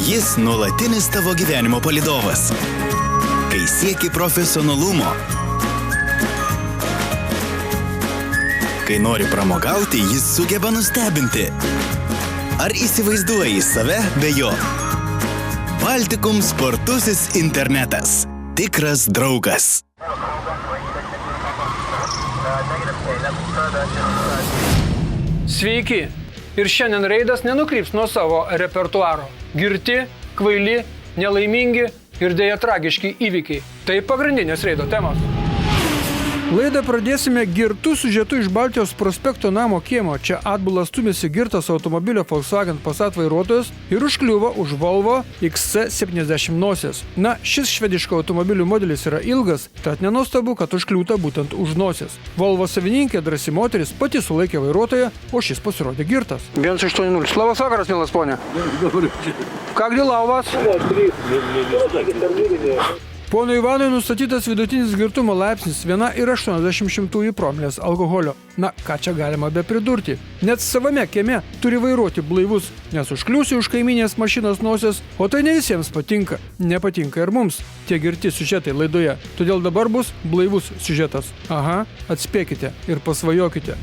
Jis nuolatinis tavo gyvenimo palydovas. Kai sieki profesionalumo, kai nori pramogauti, jis sugeba nustebinti. Ar įsivaizduoji save be jo? Baltikum spartusis internetas. Tikras draugas. Sveiki! Ir šiandien reidas nenukryps nuo savo repertuaro. Girti, kvaili, nelaimingi ir dėja tragiški įvykiai. Tai pagrindinės reido temos. Laidą pradėsime girtų siužetu iš Baltijos prospekto namo kiemo. Čia atbulas stumėsi girtas automobilio Volkswagen Passat vairuotojas ir užkliuvo už Volvo XC70 nosies. Na, šis švediško automobilių modelis yra ilgas, tad nenuostabu, kad užkliūta būtent už nosies. Volvo savininkė, drąsi moteris, pati sulaikė vairuotoją, o šis pasirodė girtas. 180. Labas vakaras, mielas ponė. Как дела у вас? Pono Ivanui nustatytas vidutinis girtumo laipsnis 1,80 promilės alkoholio. Na, ką čia galima be pridurti? Net savame kieme turi vairuoti blaivus, nes užkliūsi už kaiminės mašinos nosies, o tai ne visiems patinka. Nepatinka ir mums tie girti siužetai laidoje. Todėl dabar bus blaivus siužetas. Aha, atspėkite ir pasvajokite.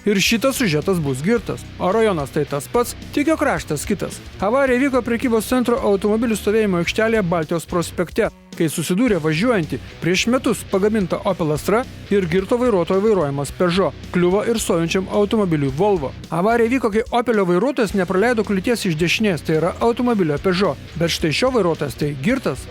Ir šitas siužetas bus girtas. O rajonas tai tas pats, tik jo kraštas kitas. Avarija vyko prekybos centro automobilių stovėjimo aikštelėje Baltijos prospekte, kai susidūrė važiuojantį prieš metus pagamintą Opel Astra ir girto vairuotojo vairuojamas Peugeot. Kliuvo ir stovinčiam automobiliui Volvo. Avarija vyko, kai Opelio vairuotojas nepraleido kliūties iš dešinės, tai yra automobilio Peugeot. Bet štai šio vairuotojas tai girtas.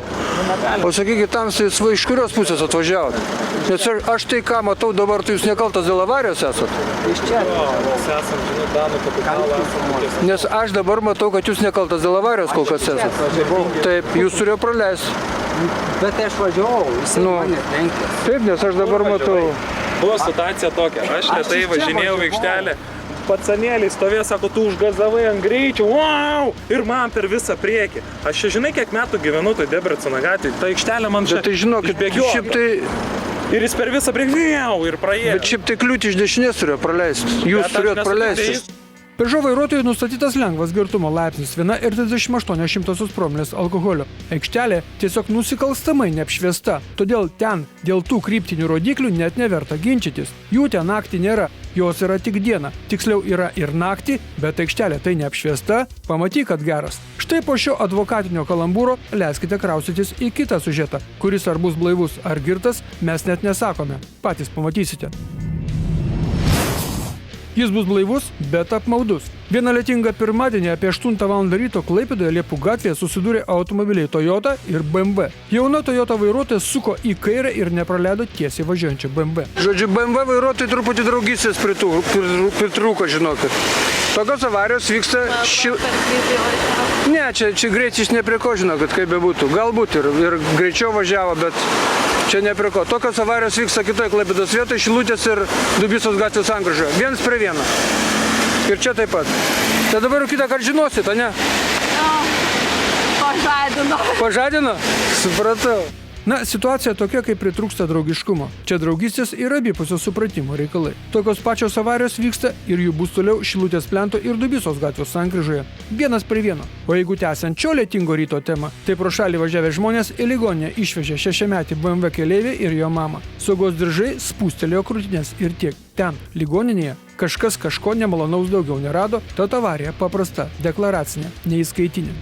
O sakykit, tamsiai iš kurios pusės atvažiavot? Nes aš tai ką matau dabar, tai jūs nekaltas dėl avarijos esat? Iš čia. Mes esam, žinau, Danų kapitalą esam. Nes aš dabar matau, kad jūs nekaltas dėl avarijos kol kas esat. Taip, jūs turėjo praleisti. Bet aš važiavau, jisai mane trenkė. Taip, nes aš dabar matau. Buvo situacija tokia, aš lėtai važinėjau aikštelę. Pacanėliai stovėjo, sako, tu užgazavai ant greičio, wow! Ir man per visą priekį. Aš čia žinai, kiek metų gyvenu, tai Debreceno gatvėje, ta aikštelė man čia išbėgiojo. Ir jis per visą priekį ir praėjo. Bet šiaip tai kliūtį iš dešinės turėjo praleisti. Jūs turėjot praleisti. Peugeot vairuotojui nustatytas lengvas girtumo laipsnis 1,38 promilės alkoholio. Aikštelė tiesiog nusikalstamai neapšviesta, todėl ten dėl tų kryptinių rodiklių net neverta ginčytis. Jų ten naktį nėra, jos yra tik dieną. Tiksliau yra ir naktį, bet aikštelė tai neapšviesta, pamatyk, kad geras. Štai po šio advokatinio kalambūro leiskite kraustytis į kitą siužetą, kuris ar bus blaivus ar girtas, mes net nesakome. Patys pamatysite. Jis bus blaivus, bet apmaudus. Vieną lietingą pirmadienį apie 8 val. Ryto Klaipėdoje Liepų gatvėje susidūrė automobiliai Toyota ir BMW. Jauna Toyota vairuotojas suko į kairę ir nepraleido tiesiai važiuojančią BMW. Žodžiu, BMW vairuotojai truputį draugystės pritrūko, žinokit. Tokios avarijos vyksta Ne, čia greitis ne prie ko, žinokit, kaip bebūtų. Galbūt ir greičiau važiavo, bet čia ne prie ko. Tokios avarijos vyksta kitoje Klaipėdos vietoje, Šilutės ir Dubysos gatvės sankryžoje. 1:1. Ir čia taip pat. Tai dabar jau kitą kartą žinosit, o ne? Pažadino. Pažadino? Supratau. Na, situacija tokia, kai pritrūksta draugiškumo. Čia draugystės ir abipusio supratimo reikalai. Tokios pačios avarijos vyksta ir jų bus toliau Šilutės plento ir Dubysos gatvės sankryžoje. 1:1. O jeigu tęsiant šio lietingo ryto temą, tai pro šalį važiavę žmonės į ligoninę išvežė 6-metį BMW keleivį ir jo mamą. Saugos diržai spūstelėjo krūtinės ir tiek. Ten, ligoninėje, kažkas kažko nemalonaus daugiau nerado, tad avarija paprasta, deklaracinė, neįskaitinė.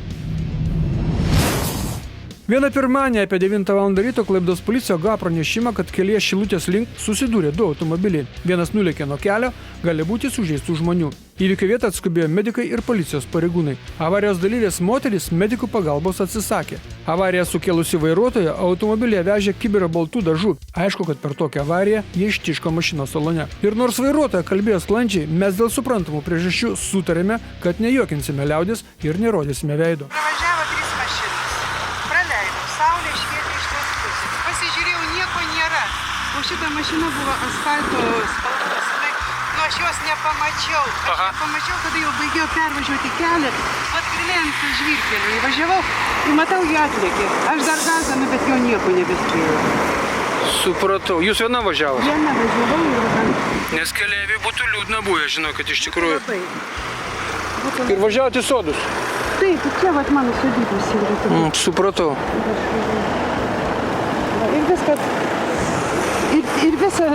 Vieną pirmadienį apie 9 val. Ryto Klaipėdos policija gavo pranešimą, kad kelyje Šilutės link susidūrė 2 automobiliai. Vienas nulėkė nuo kelio, gali būti sužeistų žmonių. Įvykio vietą atskubėjo medikai ir policijos pareigūnai. Avarijos dalyvės moteris medikų pagalbos atsisakė. Avariją sukėlusi vairuotoja automobilyje vežė kibirą baltų dažų. Aišku, kad per tokią avariją jie ištiško mašinos salone. Ir nors vairuotoja kalbėjo sklandžiai, mes dėl suprantamų priežasčių sutarėme, kad nejuokinsime liaudės ir nerodysime veido. Šita mašina buvo asfalto spalvos. Nu, aš jos nepamačiau. Nepamačiau, kada jau baigiau pervažiuoti kelią. Vat grilė ant žvyrkelio įvažiavau ir matau, jį atlėkė. Aš dar gazanu, bet jo nieko nebespėjau. Supratau. Jūs viena važiavote? Viena važiavau ir... Nes keleiviai būtų liūdna buvę, žinokit, iš tikrųjų. Labai. Ir važiavote į sodus? Taip, čia vat mano sodybos yra. Supratau. Ir viskas. Ir visa.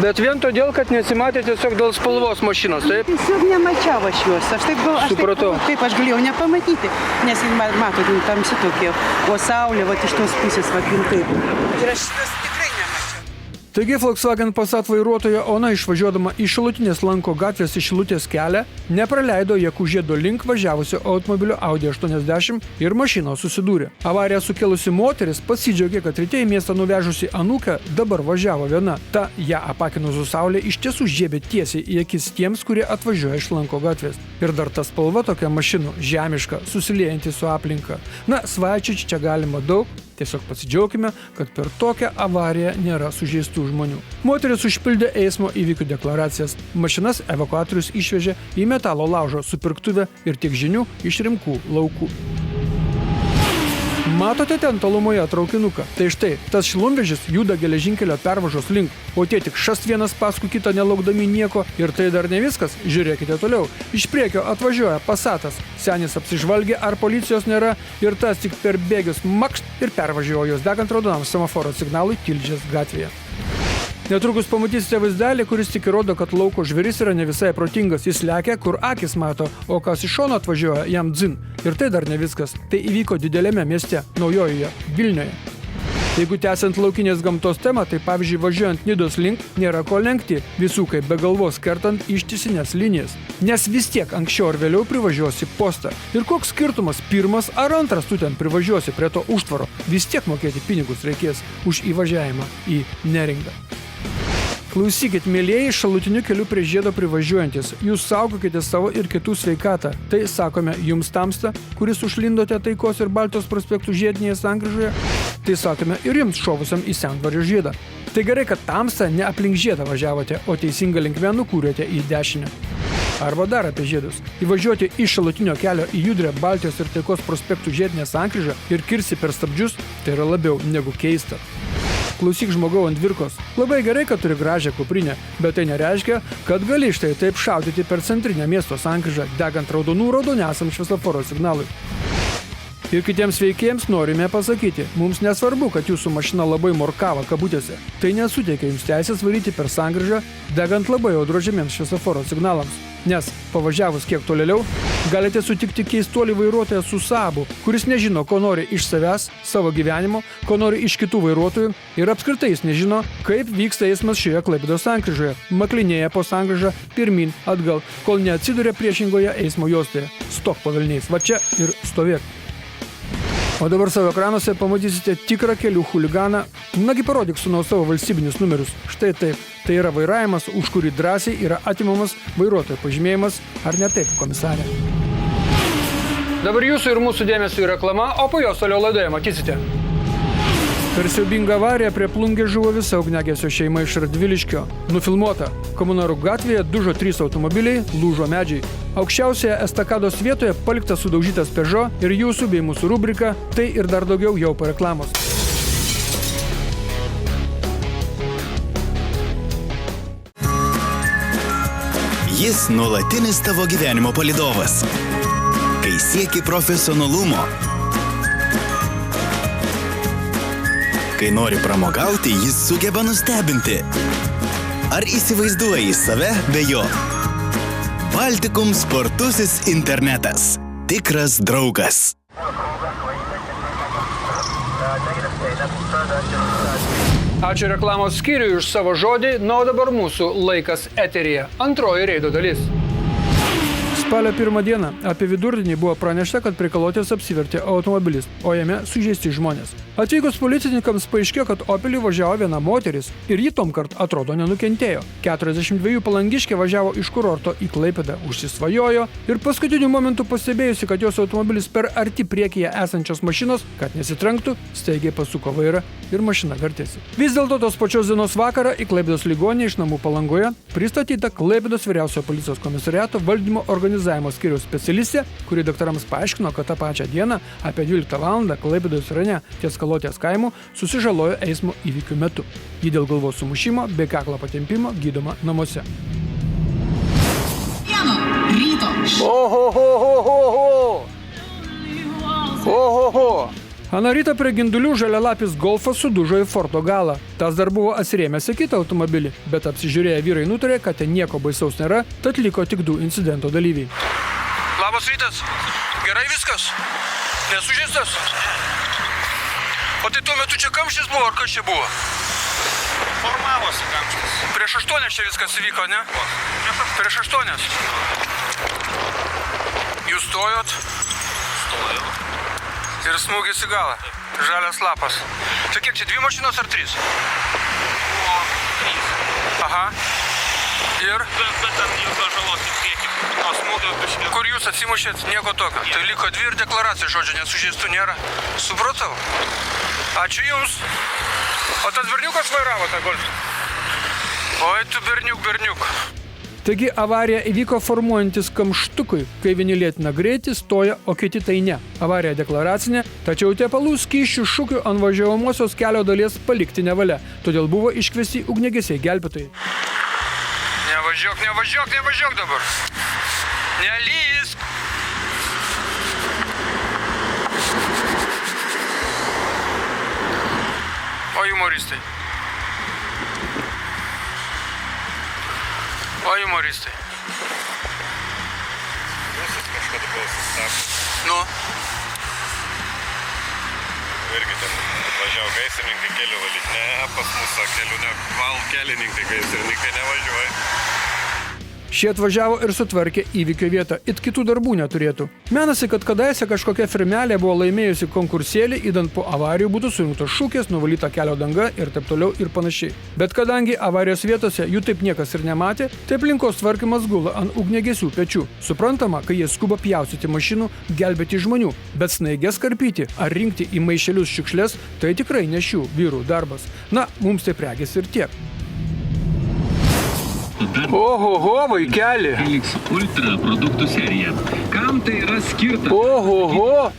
Bet vien todėl, kad nesimatė tiesiog dėl spalvos mašinos, taip? Tiesiog nemačiau aš juos. Aš taip galvoju, Supratau. Kaip aš galėjau nepamatyti, nes matot, tamsi tokie, o saulė vat iš tos pusės vat taip. Ir aš šitas tikrai nemačiau. Taigi Volkswagen Passat vairuotoja Ona išvažiuodama iš Šilutinės Lanko gatvės į Šilutės kelią nepraleido Jakūžiedo link važiavusio automobilio Audi 80 ir mašinos susidūrė. Avariją sukėlusi moteris pasidžiaugė, kad ryte į miestą nuvežusi anūkę dabar važiavo viena. Ta ją apakinusi saulė iš tiesų žiebė tiesiai į akis tiems, kurie atvažiuoja iš Lanko gatvės. Ir dar ta spalva tokia mašinų, žemiška, susiliejanti su aplinka. Na, svaičiai čia galima daug. Tiesiog pasidžiaugime, kad per tokią avariją nėra sužeistų žmonių. Moteris užpildė eismo įvykių deklaracijas. Mašinas evakuatorius išvežė į metalo laužo supirktuvę ir tiek žinių iš Rimkų laukų. Matote ten tolumoje traukinuką? Tai štai, tas šilumvežis juda geležinkelio pervažos link, o tie tik šast vienas paskui kitą nelaukdami nieko. Ir tai dar ne viskas, žiūrėkite toliau. Iš priekio atvažiuoja Passatas. Senis apsižvalgė, ar policijos nėra, ir tas tik per bėgius makšt ir pervažiavo jos degant raudonam semaforo signalui Tilžės gatvėje. Netrukus pamatysite vaizdelį, kuris tik įrodo, kad lauko žvėris yra ne visai protingas. Jis lekia, kur akis mato, o kas iš šono atvažiuoja, jam dzin. Ir tai dar ne viskas. Tai įvyko didelėme mieste, Naujojoje, Vilniuje. Jeigu tęsiant laukinės gamtos temą, tai pavyzdžiui važiuojant Nidos link nėra ko lenkti, visų kaip be galvos kertant ištisinės linijas. Nes vis tiek anksčiau ar vėliau privažiuosi postą. Ir koks skirtumas, pirmas ar antras tu ten privažiuosi prie to užtvaro, vis tiek mokėti pinigus reikės už įvažiavimą į Neringą. Klausykit, mėlieji, šalutiniu keliu prie Žiedo privažiuojantis. Jūs saugokite savo ir kitų sveikatą. Tai sakome jums tamsta, kuris užlindote Taikos ir Baltijos prospektų žiedinėje sankryžoje. Tai sakome ir jums šovusiam į Sendvario Žiedą. Tai gerai, kad tamsta ne aplink Žiedą važiavote, o teisinga linkme nukūrėte į dešinę. Arba dar apie žiedus. Įvažiuoti iš šalutinio kelio į judrią Baltijos ir Taikos prospektų žiedinę sankryžą ir kirsti per stabdžius, tai yra labiau negu keista. Klausyk žmogau ant virkos. Labai gerai, kad turi gražią kuprinę, bet tai nereiškia, kad gali štai taip šaudyti per centrinę miesto sankryžą, degant raudoniam šviesoforo signalui. Ir kitiems veikėjams norime pasakyti, mums nesvarbu, kad jūsų mašina labai morkava kabutėse. Tai nesuteikia jums teisės varyti per sankryžą, degant labai audrožėmiems šviesoforo signalams. Nes, pavažiavus kiek tolėliau, galite sutikti keistuolį vairuotoją su Saabu, kuris nežino, ko nori iš savęs, savo gyvenimo, ko nori iš kitų vairuotojų ir apskritai jis nežino, kaip vyksta eismas šioje Klaipėdos sankryžoje. Maklinėja po sankryžą pirmyn, atgal, kol neatsiduria priešingoje eismo juostoje. Stok po velniais, va čia ir stovėk. O dabar savo ekranuose pamatysite tikrą kelių chuliganą. Nagi parodyk sūnaus savo valstybinius numerius. Štai taip. Tai yra vairavimas, už kurį drąsiai yra atimamas vairuotojo pažymėjimas. Ar ne taip, komisarė? Dabar jūsų ir mūsų dėmesio reklama, o po jos toliau laidoje matysite. Per siaubingą avariją prie Plungės žuvo visa ugniagesio šeima iš Radviliškio. Nufilmuota. Komunarų gatvėje dužo 3 automobiliai, lūžo medžiai. Aukščiausioje estakados vietoje paliktas sudaužytas Peugeot ir jūsų bei mūsų rubrika Tai ir dar daugiau jau po reklamos. Jis nuolatinis tavo gyvenimo palydovas. Kai sieki profesionalumo, kai nori pramogauti, jis sugeba nustebinti. Ar įsivaizduoji save be jo? Baltikum spartusis internetas. Tikras draugas. Ačiū reklamos skyriui už savo žodį, na o dabar mūsų laikas eteryje. Antroji reido dalis. Spalio 1 dieną apie vidurdienį buvo pranešta, kad prie Kalotės apsivertė automobilis, o jame sužeisti žmonės. Atvykus policininkams paaiškėjo, kad Opelį važiavo viena moteris ir ji tomkart atrodo nenukentėjo. 42 palangiškė važiavo iš kurorto į Klaipėdą, užsisvajojo ir paskutiniu momentu pastebėjusi, kad jos automobilis per arti priekyje esančios mašinos, kad nesitrenktų, staigiai pasuko vairą ir mašina vertėsi. Vis dėlto tos pačios dienos vakarą į Klaipėdos ligoninę iš namų Palangoje pristatyta Klaipėdos vyriausiojo policijos komisariato valdymo organizavimo skyriaus specialistė, kuri daktarams paaiškino, kad tą pačią dieną apie 12 val. Klaipėdos rajone ties Kalotės kaimu susižalojo eismo įvykių metu. Ji dėl galvos sumušimo bei kaklo patempimo gydoma namuose. Ryto Oho. Oho. Aną rytą prie Gindulių žalialapis Golfas sudužo į forto galą. Tas dar buvo atsirėmęs į kitą automobilį, bet apsižiūrėję vyrai nutarė, kad ten nieko baisaus nėra, tad liko tik 2 incidento dalyviai. Labas rytas. Gerai viskas? Nesužeistas? O tai tuo metu čia kamštis buvo, ar kas čia buvo? Formavosi kamštis. Prieš 8 čia viskas įvyko, ne? Prieš 8. Jūs stojot? Stojau. Ir smūgis į galą. Žalias lapas. Tai kiek čia, 2 mašinos ar 3? Buvo 3. Aha. Ir? Bet ten jokio žalos į priekį. O smūgio biškė. Kur jūs atsimušėt? Nieko tokio. Tai liko 2 ir deklaracija, žodžio, nesužeistų nėra. Supratau. Ačiū jums. O tas berniukas vairavo tą golfą? Oi, tu berniuk. Taigi avarija įvyko formuojantis kamštukui, kai vieni lėtina greitį, stoja, o kiti tai ne. Avarija deklaracinė, tačiau tepalų skysčių šukių ant važiuojamosios kelio dalies palikti nevalia, todėl buvo iškviesti ugniagesiai gelbėtojai. Nevažiuok dabar. Nelysk. O humoristai. Rusas kažkada buvo sustabdęs. Nu? Irgi ten važiavo gaisrininkai kelių valyti. Ne, pas mūsų kelių neval kelininkai gaisrininkai nevažiuoja. Šie atvažiavo ir sutvarkė įvykio vietą, it kitų darbų neturėtų. Menasi, kad kadaise kažkokia firmelė buvo laimėjusi konkursėlį, idant po avarijų būtų surinktos šukės, nuvalyta kelio danga ir taip toliau ir panašiai. Bet kadangi avarijos vietose jų taip niekas ir nematė, tai aplinkos tvarkymas gula ant ugniagesių pečių. Suprantama, kai jie skuba pjaustyti mašinų, gelbėti žmonių, bet snaiges karpyti ar rinkti į maišelius šiukšles, tai tikrai ne šių vyrų darbas. Na, mums taip regis ir tiek. Ohoho, vaikeli. Helix Ultra produktų serija. Kam tai yra skirta? Ohoho.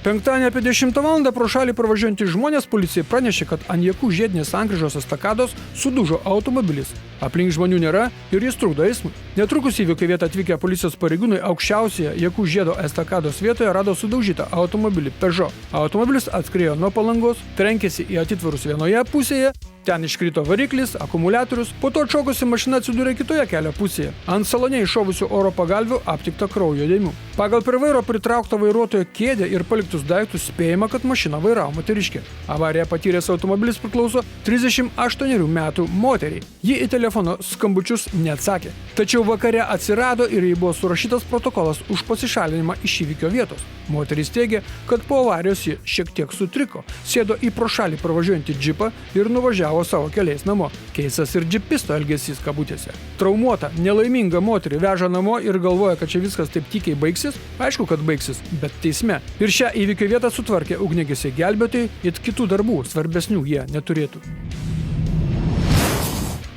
Penktadienį apie 10 val. Pro šalį pravažiuojantys žmonės policijai pranešė, kad ant Jakų žiedinės sankryžos estakados sudužo automobilis. Aplink žmonių nėra ir jis trukdo eismui. Netrukus įvykio vietą atvykę policijos pareigūnai aukščiausioje Jakų žiedo estakados vietoje rado sudaužytą automobilį Peugeot. Automobilis atskriejo nuo Palangos, trenkėsi į atitvarus vienoje pusėje, ten iškrito variklis, akumuliatorius, po to atšokusi mašina atsidūrė kitoje kelio pusėje. Ant salone iššovusių oro pagalvių aptikta kraujo dėmių. Pagal prie vairo pritrauktą vairuotojo kėdę ir paliktus daiktus spėjama, kad mašiną vairavo moteriškė. Avariją patyręs automobilis priklauso 38 metų moteriai. Ji į telefono skambučius neatsakė. Tačiau vakare atsirado ir jai buvo surašytas protokolas už pasišalinimą iš įvykio vietos. Moteris teigia, kad po avarijos ji šiek tiek sutriko, sėdo į pro šalį pravažiuojantį džipą ir nuvažiavo savo keliais namo. Keistas ir džipisto elgesys kabutėse. Traumuota, nelaiminga moterį veža namo ir galvoja, kad čia viskas taip tykiai baigsis. Aišku, kad baigsis, bet teisme. Ir šią įvykio vietą sutvarkė ugniagesiai gelbėtojai, it kitų darbų svarbesnių jie neturėtų.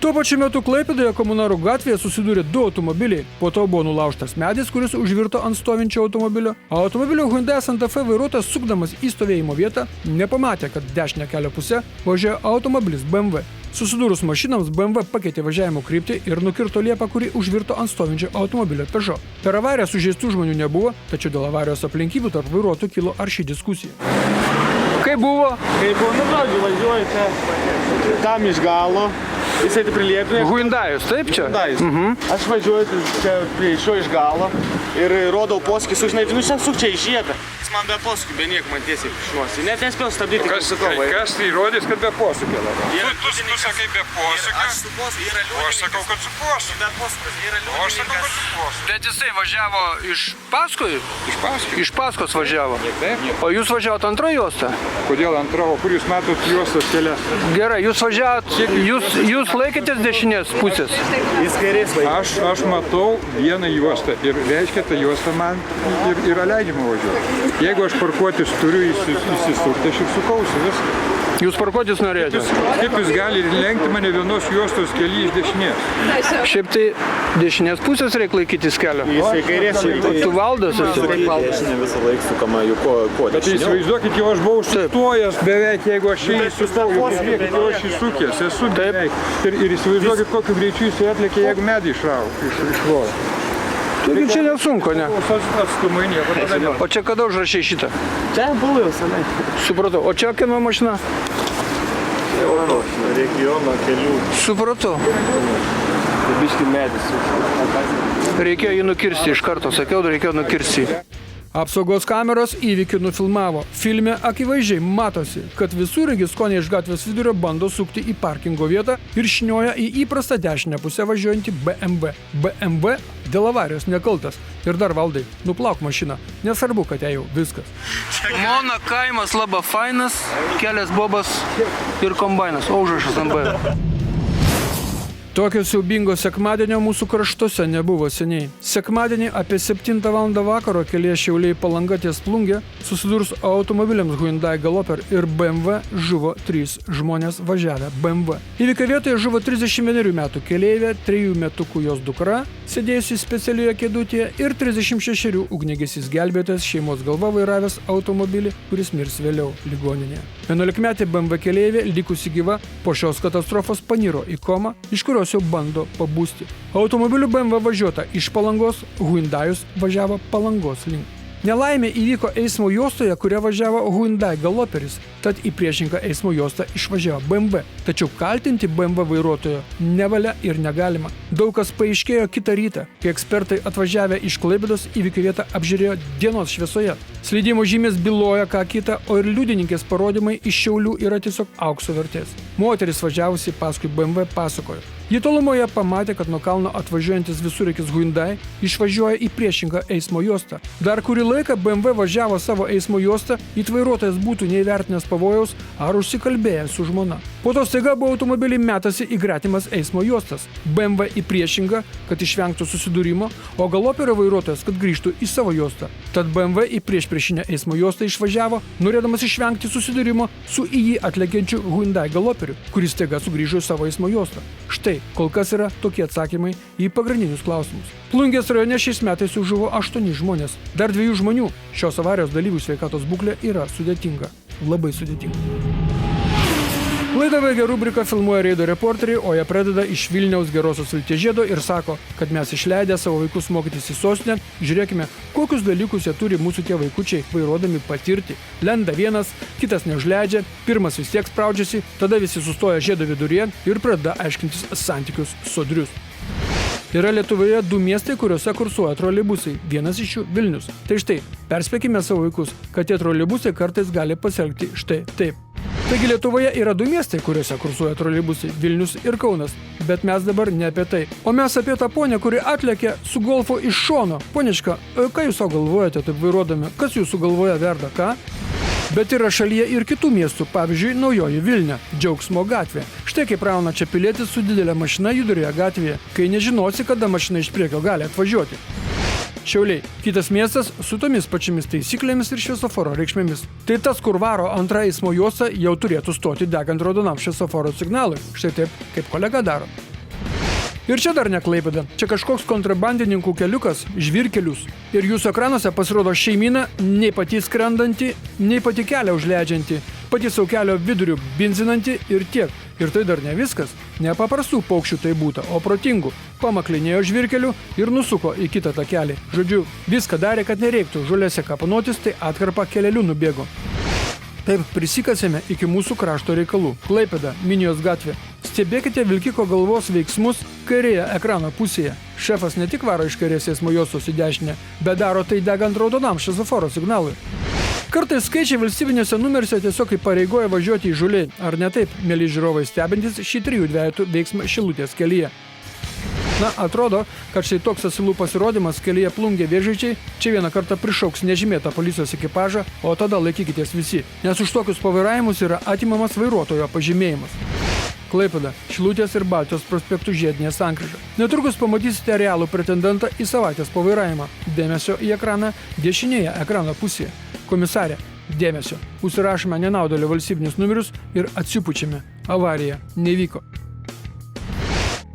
Tuo pačiu metu Klaipėdoje Komunarų gatvėje susidūrė 2 automobiliai. Po to buvo nulaužtas medis, kuris užvirto ant stovinčio automobilio. O automobilio Hyundai Santa Fe vairuotojas, sukdamas į stovėjimo vietą, nepamatė, kad dešinę kelio pusę važiuoja automobilis BMW. Susidūrus mašinams, BMW pakeitė važiavimo kryptį ir nukirto liepą, kuri užvirto ant stovinčio automobilio Peugeot. Per avariją sužeistų žmonių nebuvo, tačiau dėl avarijos aplinkybių tarp vairuotojų kilo arši diskusija. Kaip buvo? Važiuoju čia tam iš galo. Jisai prilėpinė. Hyundai'us, taip čia? Hyundai'us. Aš važiuoju čia prie šio iš galo ir rodau posūkį, sužinai, suk čia į žiedą. Jis man be posūkį, be nieko man tiesiai išnuosi. Net nespėjau stabdyti. Kas įrodys, kad be posūkio dabar? Tu sakai be posūkio, Aš su posūkiu, yra o aš sakau, kad su posūkio. Be posūkio, yra O aš sakau, kad liudininkas. su posūkio. Bet jisai važiavo iš paskui? Iš paskui. Iš paskos važiavo. Taip. O jūs važiavot antrą juostą? Kodėl antra, o kur jūs matot juostos kelias? Gerai, jūs važiavot, jūs laikėtės dešinės pusės. Jis kairės vaikas. Aš matau vieną juostą ir reiškia, ta juosta man ir yra leidžiama važiuoti. Jeigu aš parkuotis turiu įsisukti, aš ir sukausi viską. Jūs parkuotis norėjote? Kaip jūs galite lenkti mane vienos juostos kelyje iš dešinės? Šiaip tai dešinės pusės reikia laikytis kelio. Jisai kairės vaikas. Tu valdas esi? Dešinė visą laiką sukama, juk kuo Bet įsivaizduokit, jau aš buvau sustojęs beveik, jeigu aš jį įsukau, jau aš įsukęs, esu beveik. Ir įsivaizduokit, kokiu greičiu jisai atlėkė, jeigu medį išravo. Taigi čia nesunku, ne? Atstumai nieko tada ne. O čia kada užrašė šitą? Čia buvo jau senai. Supratau. O čia kieno mašina? Regiono kelių. Supratau. Biški medis. Reikėjo jį nukirsti iš karto, sakiau, reikėjo nukirsti. Apsaugos kameros įvykį nufilmavo. Filme akivaizdžiai matosi, kad visureigis kone iš gatvės vidurio bando sukti į parkingo vietą ir šnioja į įprastą dešinę pusę važiuojantį BMW. BMW dėl avarijos nekaltas. Ir dar Valdai, nuplauk mašiną. Nesvarbu, kad jau viskas. Mona kaimas labai fainas, kelias bobas ir kombainas. O užrašas ant B. Tokio siaubingo sekmadienio mūsų kraštuose nebuvo seniai. Sekmadienį apie 7 val. Vakaro kelyje Šiauliai Palanga ties Plungė susidurs automobiliams Hyundai Galloper ir BMW žuvo 3 žmonės važiavę BMW. Įvykio vietoje žuvo 31 metų keleivė, 3 metukų jos dukra, sėdėjusi specialioje kėdutėje ir 36 ugniagesys gelbėtojas šeimos galva vairavęs automobilį, kuris mirs vėliau ligoninėje. 11-metė BMW keleivė, likusi gyva, po šios katastrofos paniro į komą, iš kurios jau bando pabusti. Automobiliu BMW važiuota iš Palangos, Hyundaius važiavo Palangos link. Nelaimė įvyko eismo juostoje, kuria važiavo Hyundai Galloperis, tad į priešingą eismo juostą išvažiavo BMW. Tačiau kaltinti BMW vairuotojo nevalia ir negalima. Daug kas paaiškėjo kitą rytą, kai ekspertai atvažiavę iš Klaipėdos įvykio vietą apžiūrėjo dienos šviesoje. Slydimo žymės byloja ką kita, o ir liudininkės parodymai iš Šiaulių yra tiesiog aukso vertės. Moteris važiavusi paskui BMW pasakojo. Ji tolumoje pamatė, kad nuo kalno atvažiuojantis visureigis Hyundai išvažiuoja į priešingą eismo juostą. Dar kurį laiką BMW važiavo savo eismo juostą, it vairuotojas būtų neįvertinęs pavojaus ar užsikalbėjęs su žmona. Po to staiga buvo automobilį metasi į gretimas eismo juostas. BMW į priešingą, kad išvengtų susidūrimo, o Galloperio vairuotojas, kad grįžtų į savo juostą. Tad BMW į priešpriešinę eismo juostą išvažiavo, norėdamas išvengti susidūrimo su į jį atlekiančiu Hyundai Galloperiu, kuris staiga sugrįžo į savo eismo juostą. Štai, kol kas yra tokie atsakymai į pagrindinius klausimus. Plungės rajone šiais metais žuvo 8 žmonės. Dar 2 žmonių šios avarijos dalyvių sveikatos būklė yra sudėtinga. Labai sudėtinga. Laidą baigia rubrika Filmuoja reido reporteriai, o ją pradeda iš Vilniaus Gerosios Vilties žiedo ir sako, kad mes išleidę savo vaikus mokytis į sostinę, žiūrėkime, kokius dalykus jie turi mūsų tie vaikučiai vairuodami patirti. Lenda vienas, kitas neužleidžia, pirmas vis tiek spraudžiasi, tada visi sustoja žiedo viduryje ir pradeda aiškintis santykius sodrius. Yra Lietuvoje 2 miestai, kuriuose kursuoja troleibusai, vienas iš jų Vilnius. Tai štai, perspėkime savo vaikus, kad tie troleibusai kartais gali pasielgti štai taip. Taigi Lietuvoje yra 2 miestai, kuriuose kursuoja troleibusai – Vilnius ir Kaunas. Bet mes dabar ne apie tai. O mes apie tą ponę, kuri atlėkė su golfu iš šono. Poniečka, ką jūs galvojate taip vairuodami? Kas jūsų galvoje verda, ką? Bet yra šalyje ir kitų miestų, pavyzdžiui, Naujoji Vilnia, Džiaugsmo gatvė. Štai kaip rauna čia pilietis su didelė mašina judrioje gatvėje, kai nežinosi, kada mašina iš priekio gali atvažiuoti. Šiauliai – kitas miestas su tomis pačiamis taisyklėmis ir šviesoforo reikšmėmis. Tai tas, kur varo antra eismo juosta, jau turėtų stoti degant raudonam šviesoforo signalui. Štai taip, kaip kolega daro. Ir čia dar ne Klaipėda. Čia kažkoks kontrabandininkų keliukas, žvyrkelius. Ir jūsų ekranuose pasirodo šeimyna, nei pati skrendanti, nei pati kelią užleidžianti, pati savo kelio vidurių binzinanti ir tiek. Ir tai dar ne viskas. Ne paprastų paukščių tai būta, o protingų. Pamaklinėjo žvyrkeliu ir nusuko į kitą takelį. Žodžiu, viską darė, kad nereiktų žolėse kapanotis, tai atkarpa keleliu nubėgo. Taip, prisikasėme iki mūsų krašto reikalų. Klaipėda, Minijos gatvė. Stebėkite vilkiko galvos veiksmus kairėje ekrano pusėje. Šefas ne tik varo iš kairės eismo juostos į dešinę, bet daro tai degant raudonam šviesoforo signalui. Kartais skaičiai valstybinėse numeriuose tiesiog įpareigoja važiuoti į žuliai. Ar ne taip, mėly žiūrovai stebintys šį 3 dvejetų veiksmą Šilutės kelyje. Na, atrodo, kad štai toks asilų pasirodymas kelyje Plungė Vėžaičiai čia vieną kartą prišauks nežymėtą policijos ekipažą, o tada laikykitės visi, nes už tokius pavairavimus yra atimamas vairuotojo pažymėjimas. Klaipėda, Šilutės ir Baltijos prospektų žiedinė sankryža. Netrukus pamatysite realų pretendentą į savaitės pavairaimą. Dėmesio į ekraną dešinėje ekrano pusėje. Komisarė, dėmesio. Užsirašome nenaudėlio valstybinius numerius ir atsipučiame. Avarija nevyko.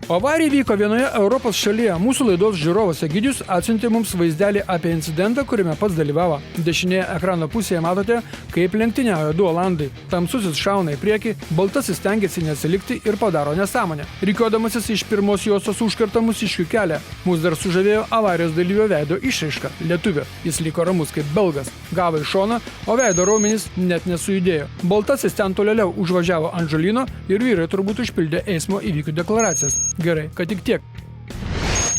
Avarija vyko vienoje Europos šalyje. Mūsų laidos žiūrovas Egidijus atsiuntė mums vaizdelį apie incidentą, kuriame pats dalyvavo. Dešinėje ekrano pusėje matote, kaip lenktyniauja du olandai. Tamsusis šauna į priekį, baltasis stengiasi neatsilikti ir padaro nesąmonę. Rikiuodamasis iš pirmos juostos užkerta mūsiškių kelią. Mūsų dar sužavėjo avarijos dalyvio veido išraiška – lietuvio. Jis liko ramus kaip belgas, gavo į šoną, o veido raumenys net nesujudėjo. Baltasis ten tolėliau užvažiavo ant žolyno ir vyrai turbūt užpildė eismo įvykių deklaracijas. Gerai, kad tik tiek.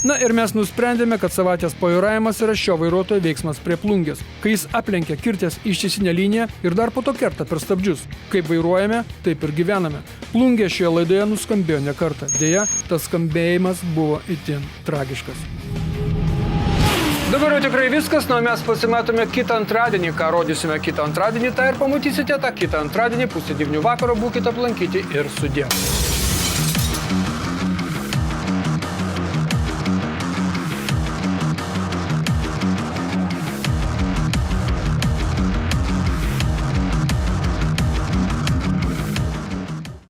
Na ir mes nusprendėme, kad savaitės paviravimas yra šio vairuotojo veiksmas prie plungės, kai jis aplenkia kirtės ištisinę liniją ir dar po to kerta per stabdžius. Kaip vairuojame, taip ir gyvename. Plungė šioje laidoje nuskambėjo ne kartą. Deja, tas skambėjimas buvo itin tragiškas. Dabar jau tikrai viskas, nu mes pasimatome kitą antradienį. Ką rodysime kitą antradienį, tą ir pamatysite tą kitą antradienį, 8:30 vakaro, būkite aplankyti ir sudie.